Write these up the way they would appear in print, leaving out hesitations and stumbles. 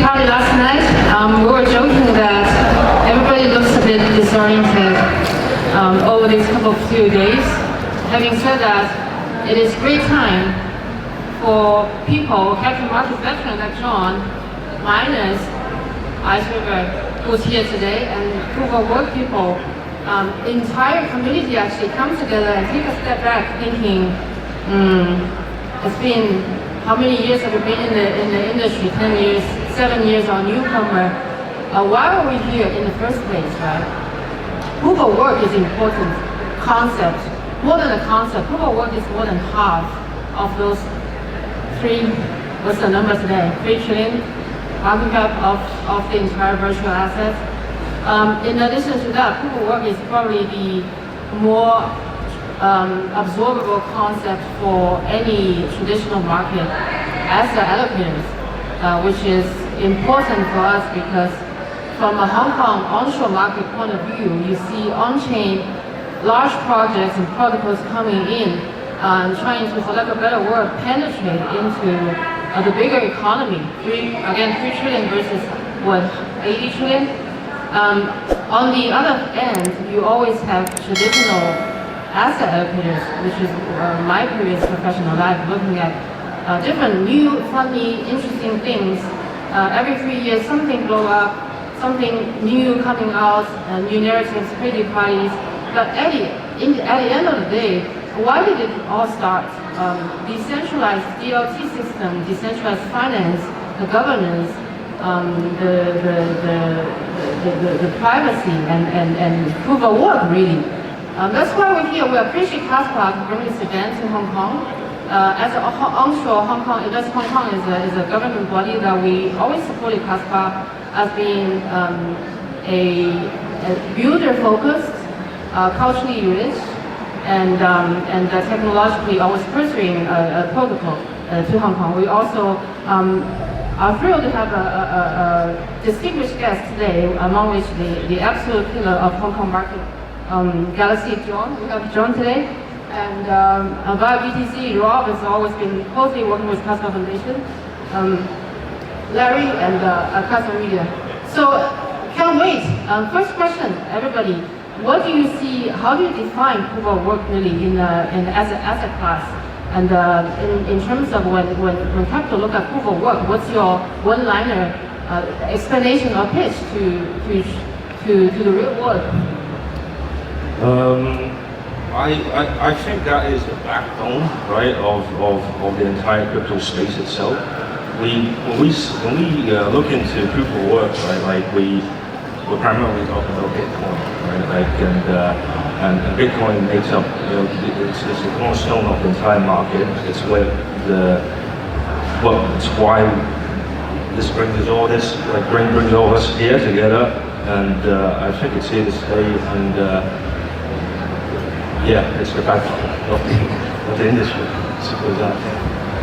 party last night, we were joking that everybody looks a bit disoriented over these few days. Having said that, it is great time for people, capital market veterans like John, minus Ice River, who's here today, and proof of work people, entire community actually come together and take a step back thinking, it's been, how many years have we been in the industry? 10 years, 7 years on newcomer. Why are we here in the first place, right? Proof of work is an important concept. More than a concept, proof of work is more than half of those what's the number today? 3 trillion market cap of the entire virtual assets. In addition to that, proof of work is probably the more absorbable concept for any traditional market asset allocators, which is important for us because from a Hong Kong onshore market point of view, you see on-chain large projects and protocols coming in and trying to, for lack of a better word, penetrate into the bigger economy. 3 trillion versus what, 80 trillion? On the other end, you always have traditional asset allocators, which is my previous professional life, looking at different new, funny, interesting things. Every 3 years, something blow up, something new coming out, new narratives, crazy parties. But at the end of the day, why did it all start? Decentralized DLT system, decentralized finance, the governance, the privacy and proof of work, really. That's why we're here. We appreciate kaspa to bring this event in Hong Kong. As an onshore Hong Kong, Invest Hong Kong is a government body that we always supported kaspa as being a builder-focused, culturally rich, and technologically always pursuing a protocol to Hong Kong. We also are thrilled to have a distinguished guest today, among which the absolute pillar of Hong Kong market galaxy, John. We have John today. And via BTC, Rob has always been closely working with kaspa Foundation, Larry and kaspa Media. So, can't wait. First question, everybody. What do you see, how do you define proof of work really as an asset class? And in terms of when capital look at proof of work, what's your one-liner explanation or pitch to the real world? I think that is the backbone, right, of the entire crypto space itself. When we look into proof of work, right, like we're primarily talking about Bitcoin, right? Like and Bitcoin makes up, it's the cornerstone of the entire market. It's where it's why this brings all this, like brings all us here together, and I think it's here to stay. And yeah, it's the backbone of the industry. Simple as that.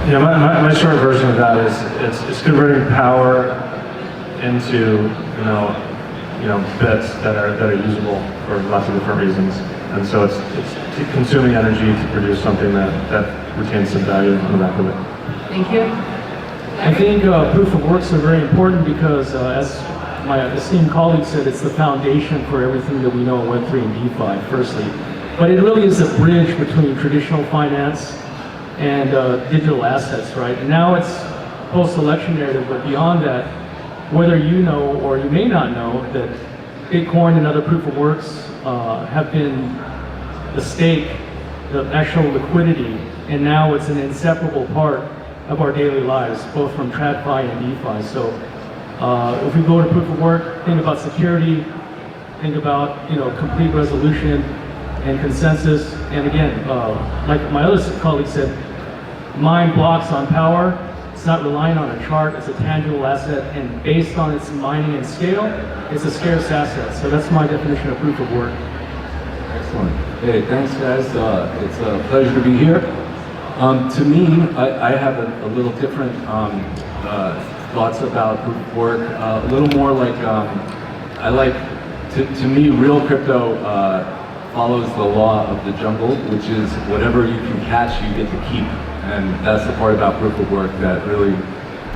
Yeah, my short version of that is it's converting power into bits that are usable for lots of different reasons, and so it's consuming energy to produce something that retains some value on the back of it. Thank you. I think proof of works are very important because, as my esteemed colleague said, it's the foundation for everything that we know in Web3 and DeFi, firstly. But it really is a bridge between traditional finance and digital assets, right? And now it's post-election narrative, but beyond that, whether you know or you may not know that Bitcoin and other proof of works have been the stake, the actual liquidity, and now it's an inseparable part of our daily lives, both from TradFi and DeFi. So if we go to proof of work, think about security, think about complete resolution and consensus. And again, like my other colleague said, mine blocks on power. It's not relying on a chart, it's a tangible asset, and based on its mining and scale, it's a scarce asset. So that's my definition of proof of work. Excellent. Hey, thanks guys. It's a pleasure to be here. To me, I have a little different thoughts about proof of work. A little more like, to me, real crypto follows the law of the jungle, which is whatever you can catch, you get to keep. And that's the part about proof of work that really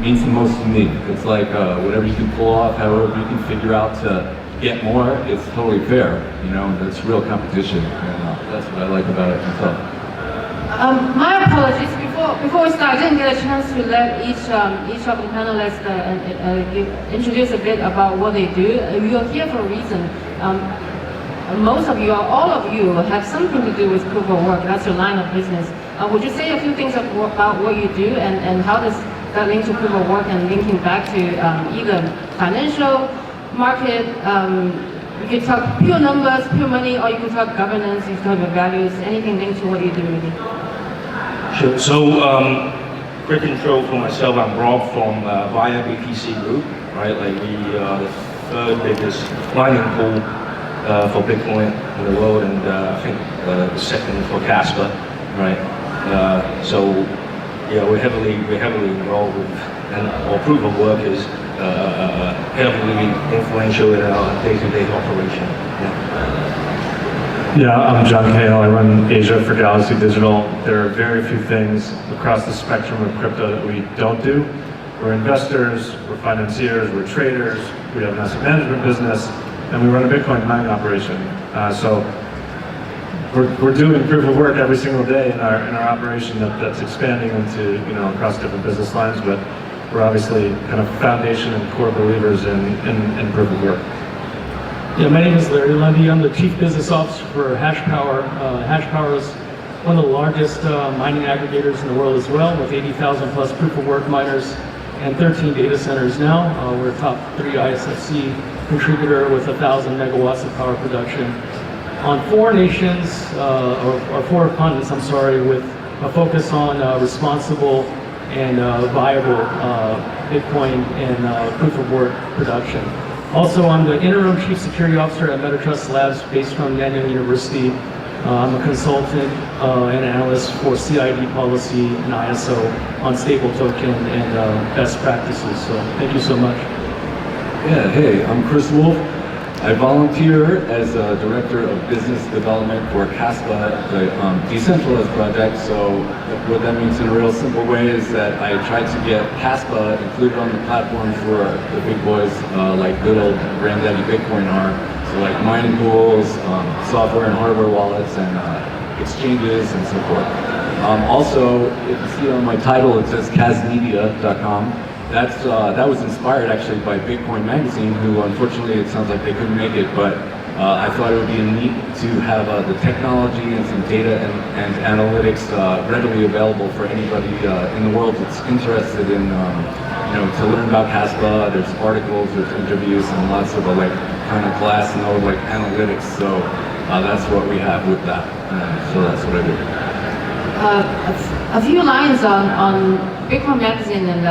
means the most to me. It's like whatever you can pull off, however you can figure out to get more, it's totally fair, you know, it's real competition, and that's what I like about it myself. My apologies. Before we start, I didn't get a chance to let each of the panelists introduce a bit about what they do. You're here for a reason. Most of you, or all of you, have something to do with proof of work. That's your line of business. Would you say a few things about what you do and how does that link to proof of work and linking back to either financial market? You can talk pure numbers, pure money, or you can talk governance, you can talk about values, anything linked to what you do really. Sure. So, quick intro for myself. I'm Rob from WEB3 Group, right? Like we are the third biggest mining pool for Bitcoin in the world, and I think the second for kaspa, right? So, yeah, we're heavily involved with, and our proof of work is heavily influential in our day-to-day operation. Yeah, I'm John Cahill. I run Asia for Galaxy Digital. There are very few things across the spectrum of crypto that we don't do. We're investors, we're financiers, we're traders, we have an asset management business, and we run a Bitcoin mining operation. So we're doing proof of work every single day in our operation that's expanding into, you know, across different business lines, but we're obviously kind of foundation and core believers in proof of work. Yeah, my name is Larry Lundy. I'm the Chief Business Officer for HashPower. HashPower is one of the largest mining aggregators in the world as well, with 80,000 plus proof of work miners and 13 data centers now. We're a top 3 ISFC contributor with 1,000 megawatts of power production on 4 nations, or 4 continents, I'm sorry, with a focus on responsible and viable Bitcoin and proof of work production. Also, I'm the interim Chief Security Officer at MetaTrust Labs based from Nanyang University. I'm a consultant and analyst for CID policy and ISO on stable token and best practices. So thank you so much. Yeah, hey, I'm Chris Wolf. I volunteer as a Director of Business Development for kaspa, the decentralized project. So what that means in a real simple way is that I tried to get kaspa included on the platform for the big boys like good old granddaddy Bitcoin are. So like mining pools, software and hardware wallets, and exchanges and so forth. Also, if you see on my title, it says kasmedia.com. That was inspired actually by Bitcoin Magazine, who unfortunately it sounds like they couldn't make it, but I thought it would be neat to have the technology and some data and analytics readily available for anybody in the world that's interested in, you know, to learn about kaspa. There's articles, there's interviews, and lots of like kind of glass node like analytics. So that's what we have with that. So that's what I do. A few lines on Bitcoin Magazine and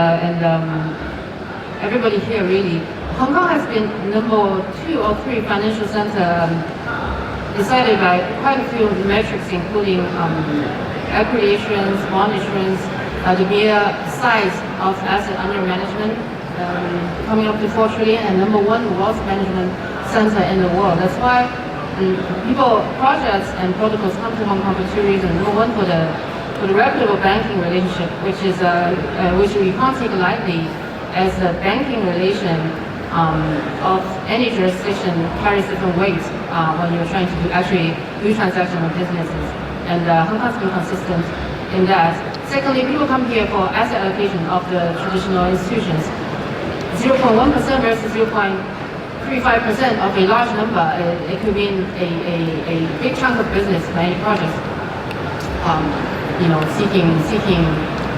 everybody here really. Hong Kong has been number 2 or 3 financial center decided by quite a few metrics, including equity issuance, bond issuance, the mere size of asset under management coming up to 4 trillion, and number 1 wealth management center in the world. That's why projects and protocols come to Hong Kong for 2 reasons. Number 1, for the reputable banking relationship, which we can't take lightly, as the banking relation of any jurisdiction carries different weights when you're trying to actually do transactional businesses. And Hong Kong's been consistent in that. Secondly, people come here for asset allocation of the traditional institutions. 0.1% versus 0.35% of a large number. It could mean a big chunk of business for any project. You know, seeking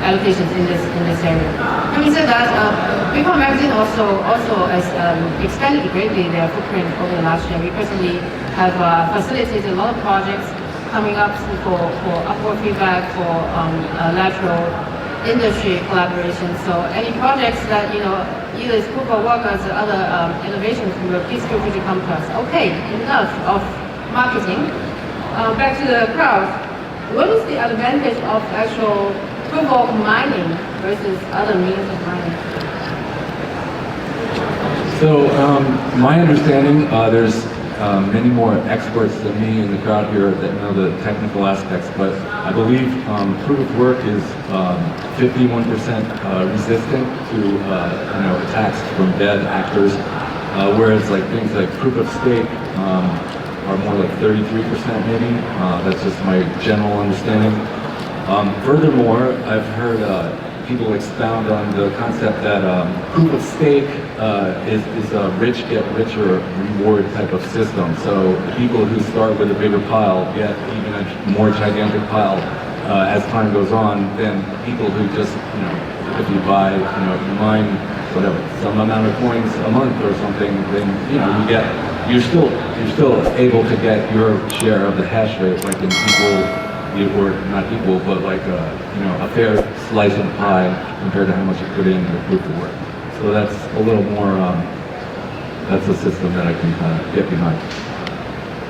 allocations in this area. Having said that, Bitcoin Magazine also has expanded greatly their footprint over the last year. We personally have facilitated a lot of projects coming up for upward feedback, for lateral industry collaboration. So any projects that, you know, either is proof of work or other innovations, please feel free to come to us. Okay, enough of marketing. Back to the crowd. What is the advantage of actual proof of mining versus other means of mining? So my understanding, there's many more experts than me in the crowd here that know the technical aspects, but I believe proof of work is 51% resistant to attacks from bad actors, whereas like things like proof of stake are more like 33% maybe. That's just my general understanding. Furthermore, I've heard people expound on the concept that proof of stake is a rich get richer reward type of system. So people who start with a bigger pile get even a more gigantic pile as time goes on than people who just, if you buy, if you mine whatever, some amount of coins a month or something, then you're still able to get your share of the hash rate, like in or not equal, but like a fair slice of the pie compared to how much you put in the proof of work. So that's a little more, that's a system that I can kind of get behind.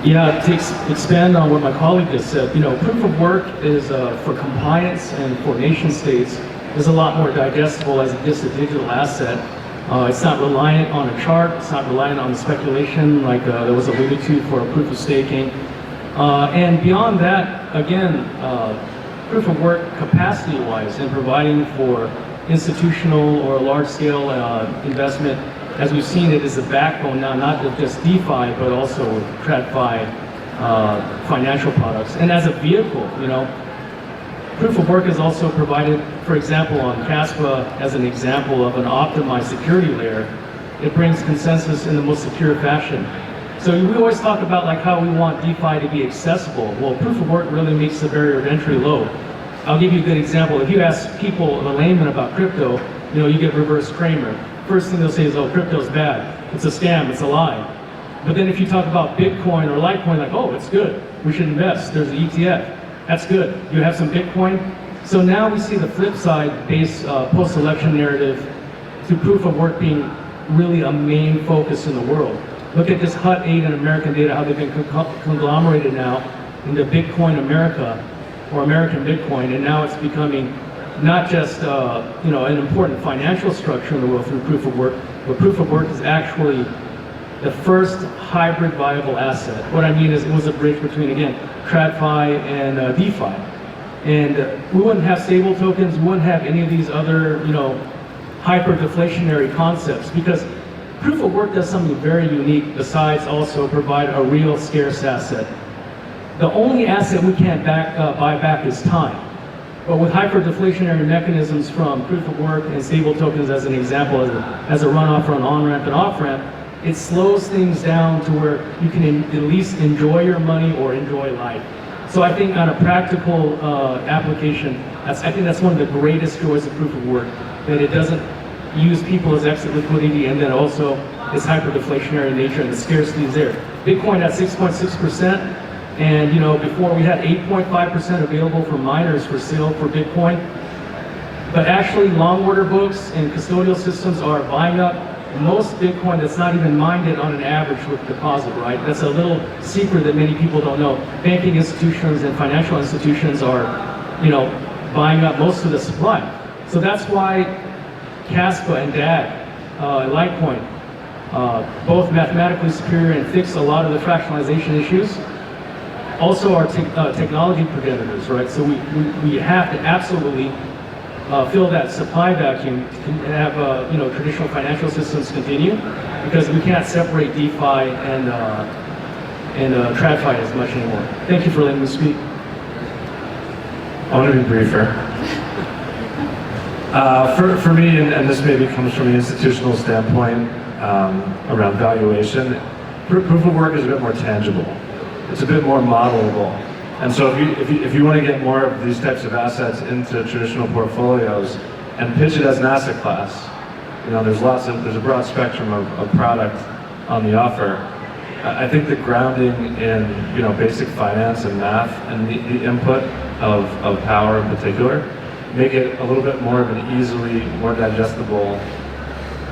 Yeah, to expand on what my colleague just said, proof of work is for compliance and for nation states is a lot more digestible as just a digital asset. It's not reliant on a chart, it's not reliant on speculation like there was alluded to for proof of staking. And beyond that, again, proof of work capacity-wise and providing for institutional or large-scale investment, as we've seen, it is the backbone now, not of just DeFi, but also TradFi financial products. And as a vehicle, proof of work is also provided, for example, on kaspa as an example of an optimized security layer. It brings consensus in the most secure fashion. So we always talk about like how we want DeFi to be accessible. Well, proof of work really makes the barrier of entry low. I'll give you a good example. If you ask people, the layman, about crypto, you get reverse Kramer. First thing they'll say is, oh, crypto's bad. It's a scam, it's a lie. But then if you talk about Bitcoin or Litecoin, like, oh, it's good. We should invest. There's an ETF. That's good. You have some Bitcoin. So now we see the flip side based post-election narrative to proof of work being really a main focus in the world. Look at this Hut 8 and American Data, how they've been conglomerated now into Bitcoin America, or American Bitcoin, and now it's becoming not just an important financial structure in the world through proof of work, but proof of work is actually the first hybrid viable asset. What I mean is it was a bridge between, again, TradFi and DeFi. And we wouldn't have stable tokens, we wouldn't have any of these other, hyper deflationary concepts, because proof of work does something very unique besides also provide a real scarce asset. The only asset we can't buy back is time. But with hyper-deflationary mechanisms from proof of work and stable tokens as an example, as a runoff or an on-ramp and off-ramp, it slows things down to where you can at least enjoy your money or enjoy life. So I think on a practical application, I think that's one of the greatest joys of proof of work, that it doesn't use people as exit liquidity, and then also its hyper-deflationary nature and the scarcity is there. Bitcoin at 6.6%, and before we had 8.5% available for miners for sale for Bitcoin. But actually long order books and custodial systems are buying up most Bitcoin that's not even mined on an average with deposit, right? That's a little secret that many people don't know. Banking institutions and financial institutions are, buying up most of the supply. So that's why kaspa and DAG, Litecoin, both mathematically superior and fix a lot of the fractionalization issues. Also our technology progenitors, right? So we have to absolutely fill that supply vacuum and have traditional financial systems continue, because we can't separate DeFi and TradFi as much anymore. Thank you for letting me speak. I want to be briefer. For me, and this maybe comes from an institutional standpoint around valuation, proof of work is a bit more tangible. It's a bit more modelable. And so if you want to get more of these types of assets into traditional portfolios and pitch it as an asset class, there's a broad spectrum of product on the offer. I think the grounding in basic finance and math and the input of power in particular make it a little bit more of an easily more digestible,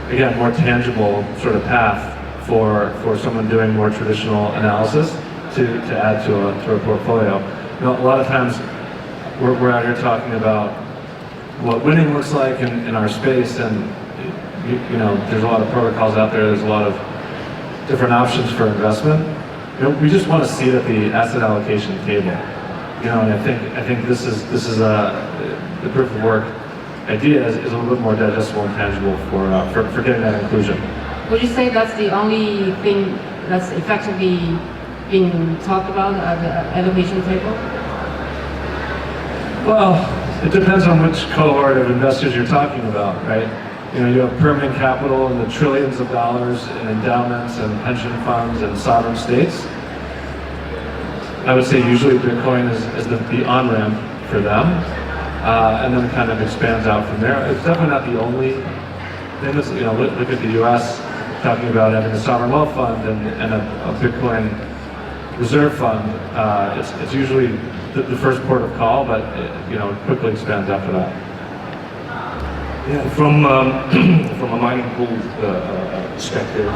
again, more tangible sort of path for someone doing more traditional analysis to add to a portfolio. A lot of times we're out here talking about what winning looks like in our space, and there's a lot of protocols out there, there's a lot of different options for investment, we just want to see it at the asset allocation table. And I think this is the proof of work idea is a little bit more digestible and tangible for getting that inclusion. Would you say that's the only thing that's effectively being talked about at the allocation table? Well, it depends on which cohort of investors you're talking about, right? You have permanent capital in the trillions of dollars in endowments and pension funds and sovereign states. I would say usually Bitcoin is the on-ramp for them, and then it kind of expands out from there. It's definitely not the only thing. That's, look at the U.S. talking about having a sovereign wealth fund and a Bitcoin reserve fund. It's usually the first port of call, but it quickly expands after that. Yeah, from a mining pool perspective,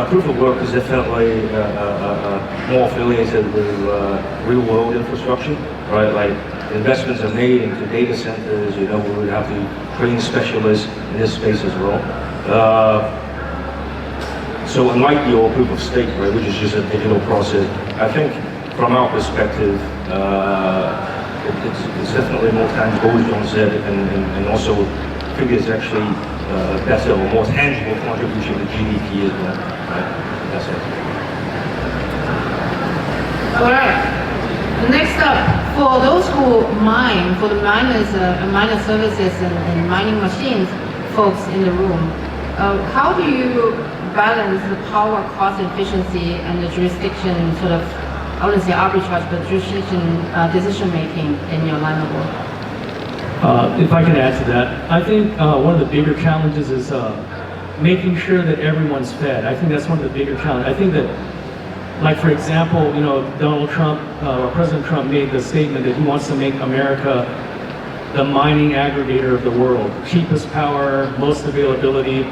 proof of work is definitely more affiliated with real-world infrastructure, right? Like investments are made into data centers. We would have to train specialists in this space as well. So unlike your proof of stake, right, which is just a digital process, I think from our perspective, it's definitely more tangible, as John said, and also I think it's actually better or more tangible contribution to GDP as well. Right? That's it. All right. Next up, for those who mine, for the miners, miner services and mining machines folks in the room, how do you balance the power, cost, efficiency, and the jurisdiction sort of, I wouldn't say arbitrage, but jurisdiction decision making in your line of work? If I can add to that, I think one of the bigger challenges is making sure that everyone's fed. I think that's one of the bigger challenges. I think that, like for example, Donald Trump, or President Trump made the statement that he wants to make America the mining aggregator of the world, cheapest power, most availability.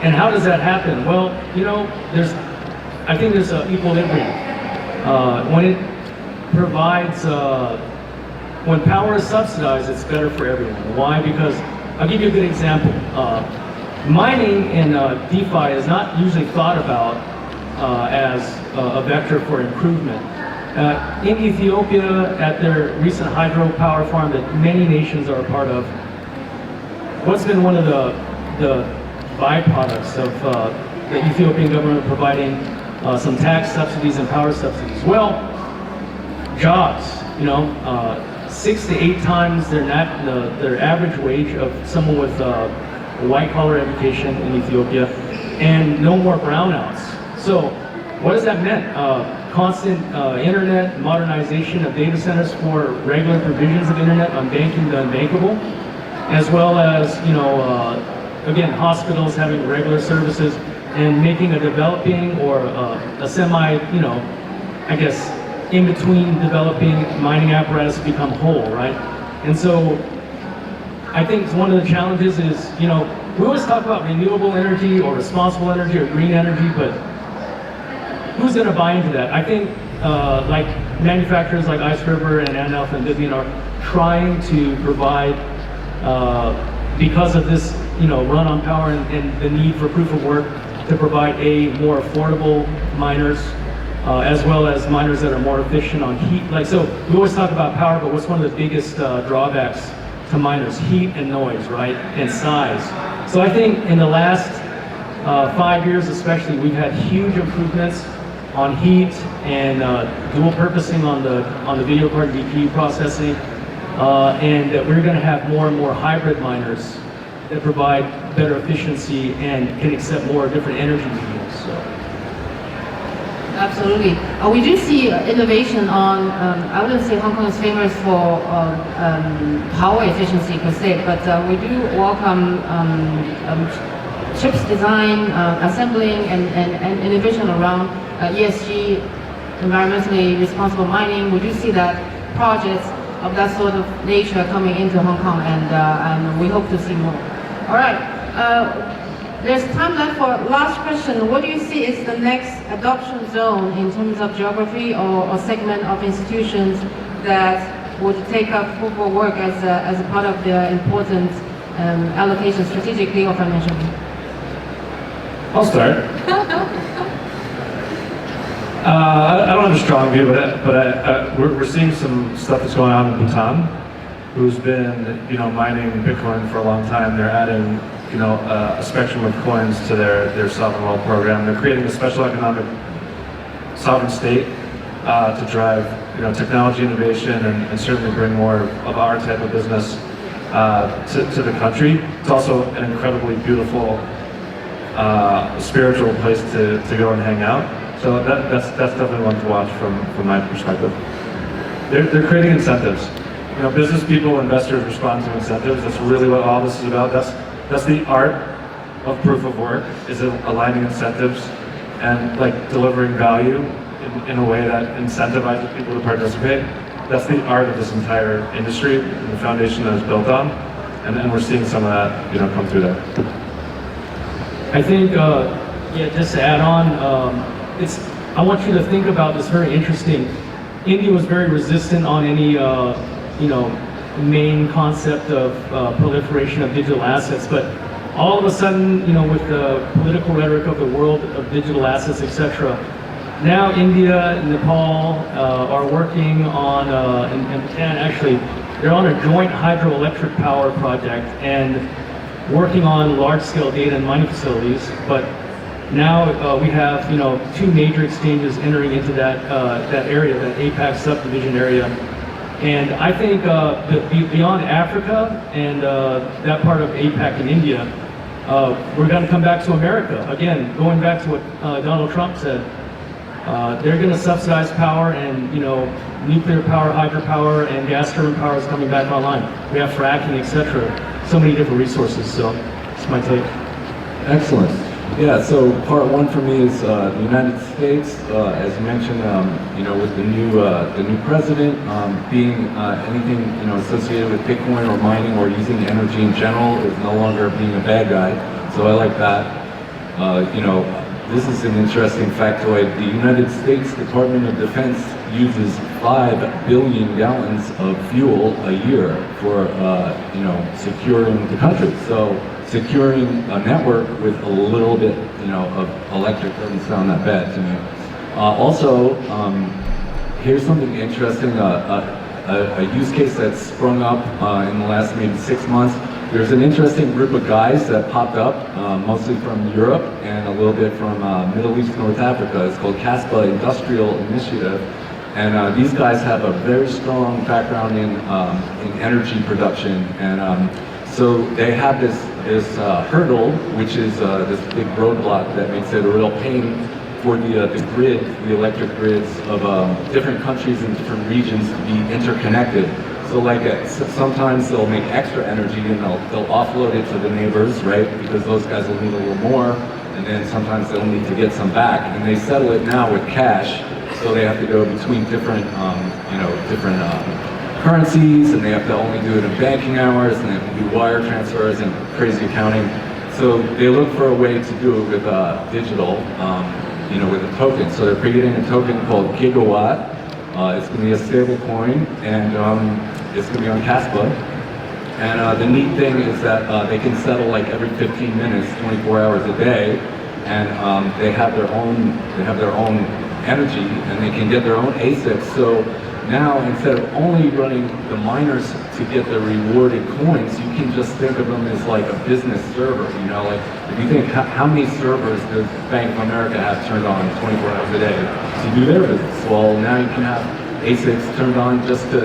And how does that happen? Well, I think there's an equilibrium. When it provides, when power is subsidized, it's better for everyone. Why? Because, I'll give you a good example. Mining in DeFi is not usually thought about as a vector for improvement. In Ethiopia, at their recent hydropower farm that many nations are a part of, what's been one of the byproducts of the Ethiopian government providing some tax subsidies and power subsidies? Well, jobs, 6 to 8 times their average wage of someone with a white-collar education in Ethiopia, and no more brownouts. So what does that mean? Constant internet, modernization of data centers for regular provisions of internet, unbanking the unbankable, as well as, again, hospitals having regular services and making a developing or a semi, I guess, in between developing mining apparatus to become whole, right? And so I think one of the challenges is, we always talk about renewable energy or responsible energy or green energy, but who's going to buy into that? I think like manufacturers like Ice River and Anelf and Vivian are trying to provide, because of this, run on power and the need for proof of work, to provide more affordable miners, as well as miners that are more efficient on heat. So we always talk about power, but what's one of the biggest drawbacks to miners? Heat and noise, right? And size. So I think in the last 5 years especially, we've had huge improvements on heat and dual purposing on the video card GPU processing, and that we're going to have more and more hybrid miners that provide better efficiency and can accept more different energy mediums. So. Absolutely. We do see innovation on, I wouldn't say Hong Kong is famous for power efficiency per se, but we do welcome chips design, assembling, and innovation around ESG, environmentally responsible mining. We do see that projects of that sort of nature coming into Hong Kong, and we hope to see more. All right. There's time left for last question. What do you see is the next adoption zone in terms of geography or segment of institutions that would take up proof of work as a part of their important allocation strategically or financially? I'll start. I don't have a strong view, but we're seeing some stuff that's going on in Bhutan, who's been mining Bitcoin for a long time. They're adding a spectrum of coins to their sovereign wealth program. They're creating a special economic sovereign state to drive technology innovation and certainly bring more of our type of business to the country. It's also an incredibly beautiful spiritual place to go and hang out. So that's definitely one to watch from my perspective. They're creating incentives. Business people, investors respond to incentives. That's really what all this is about. That's the art of proof of work, is aligning incentives and delivering value in a way that incentivizes people to participate. That's the art of this entire industry and the foundation that it's built on. And we're seeing some of that come through there. I think, just to add on, I want you to think about this very interesting. India was very resistant on any, main concept of proliferation of digital assets, but all of a sudden, with the political rhetoric of the world of digital assets, etc., now India and Nepal are working on, and actually, they're on a joint hydroelectric power project and working on large-scale data and mining facilities, but now we have two major exchanges entering into that area, that APAC subdivision area, and I think beyond Africa and that part of APAC in India, we're going to come back to America again. Going back to what Donald Trump said, they're going to subsidize power, and nuclear power, hydropower, and gas turbine power is coming back online. We have fracking, etc. So many different resources. So that's my take. Excellent. Yeah, so part one for me is the United States, as you mentioned, with the new president, being anything associated with Bitcoin or mining or using energy in general is no longer being a bad guy. So I like that. This is an interesting factoid. The United States Department of Defense uses 5 billion gallons of fuel a year for securing the country. So securing a network with a little bit, of electric doesn't sound that bad to me. Also, here's something interesting, a use case that's sprung up in the last maybe 6 months. There's an interesting group of guys that popped up, mostly from Europe and a little bit from Middle East, North Africa. It's called Kaspa Industrial Initiative. And these guys have a very strong background in energy production. And so they have this hurdle, which is this big roadblock that makes it a real pain for the grid, the electric grids of different countries and different regions to be interconnected. So sometimes they'll make extra energy and they'll offload it to the neighbors, right? Because those guys will need a little more, and then sometimes they'll need to get some back. And they settle it now with cash, so they have to go between different, currencies, and they have to only do it in banking hours, and they have to do wire transfers and crazy accounting. So they look for a way to do it with digital, with a token. So they're creating a token called Gigawatt. It's going to be a stable coin, and it's going to be on Kaspa. And the neat thing is that they can settle every 15 minutes, 24 hours a day, and they have their own energy, and they can get their own ASICs. So now, instead of only running the miners to get the rewarded coins, you can just think of them as a business server. If you think how many servers does Bank of America have turned on 24 hours a day to do their business? Well, now you can have ASICs turned on just to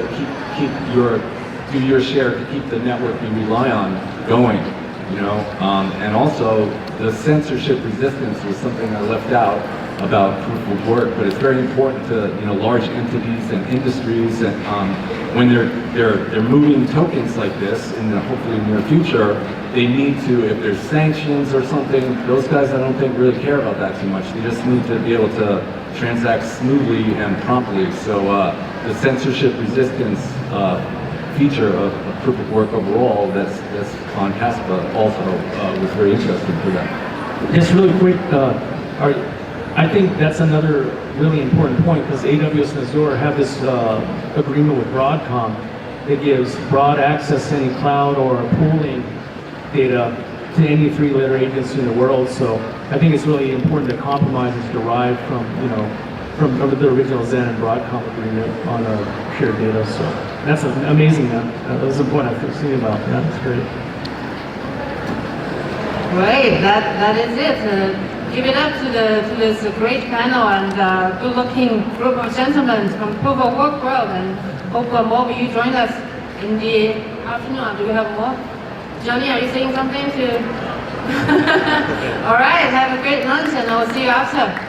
do your share to keep the network you rely on going. And also the censorship resistance was something I left out about proof of work, but it's very important to large entities and industries, and when they're moving tokens like this in the hopefully near future, they need to, if there's sanctions or something, those guys I don't think really care about that too much. They just need to be able to transact smoothly and promptly. So the censorship resistance feature of proof of work overall that's on Kaspa also was very interesting for them. Just really quick, I think that's another really important point, because AWS and Azure have this agreement with Broadcom that gives broad access to any cloud or pooling data to any 3-letter agency in the world. So I think it's really important that compromise is derived from from the original Zen and Broadcom agreement on shared data. So that's amazing. That was the point I was thinking about. Yeah, that's great. Great, that is it. Give it up to this great panel and good-looking group of gentlemen from proof of work world, and hope more of you join us in the afternoon. Do we have more? Johnny, are you saying something to? All right, have a great lunch, and I'll see you after.